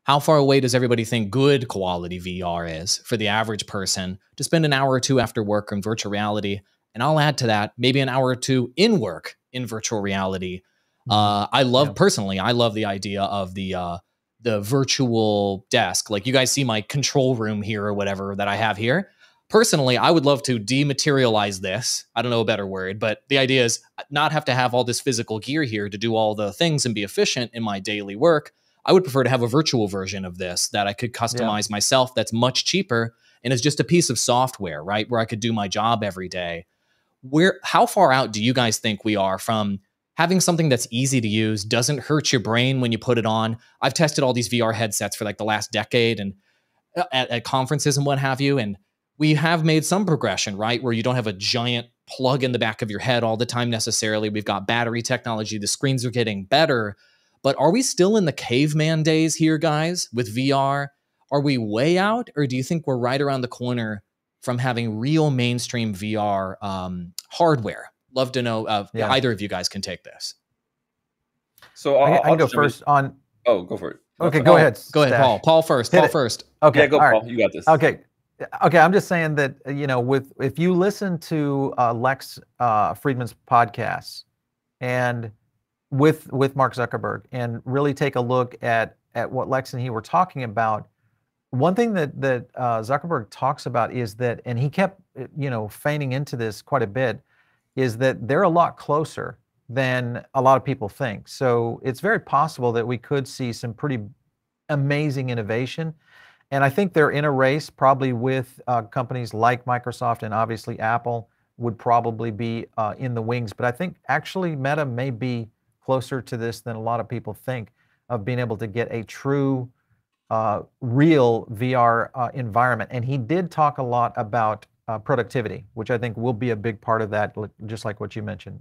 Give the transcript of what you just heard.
How far away does everybody think good quality VR is for the average person to spend an hour or two after work in virtual reality? And I'll add to that maybe an hour or two in work in virtual reality. I love personally, I love the idea of the virtual desk. Like you guys see my control room here or whatever that I have here. Personally, I would love to dematerialize this. I don't know a better word, but the idea is not have to have all this physical gear here to do all the things and be efficient in my daily work. I would prefer to have a virtual version of this that I could customize myself that's much cheaper and is just a piece of software, right? Where I could do my job every day. How far out do you guys think we are from having something that's easy to use, doesn't hurt your brain when you put it on? I've tested all these VR headsets for like the last decade and at conferences and what have you. And we have made some progression, right? Where you don't have a giant plug in the back of your head all the time necessarily. We've got battery technology. The screens are getting better. But are we still in the caveman days here, guys, with VR? Are we way out, or do you think we're right around the corner from having real mainstream VR hardware? Love to know if either of you guys can take this. So I can go first on. Oh, go for it. Okay, go ahead. Go ahead, Paul. Paul first. Paul first. Okay, yeah, go, Paul. Right. You got this. Okay. I'm just saying that if you listen to Lex Friedman's podcasts and with Mark Zuckerberg and really take a look at what Lex and he were talking about, one thing that Zuckerberg talks about is that, and he kept feigning into this quite a bit, is that they're a lot closer than a lot of people think. So it's very possible that we could see some pretty amazing innovation. And I think they're in a race probably with companies like Microsoft, and obviously Apple would probably be in the wings. But I think actually Meta may be closer to this than a lot of people think, of being able to get a true, real VR environment. And he did talk a lot about productivity, which I think will be a big part of that, just like what you mentioned.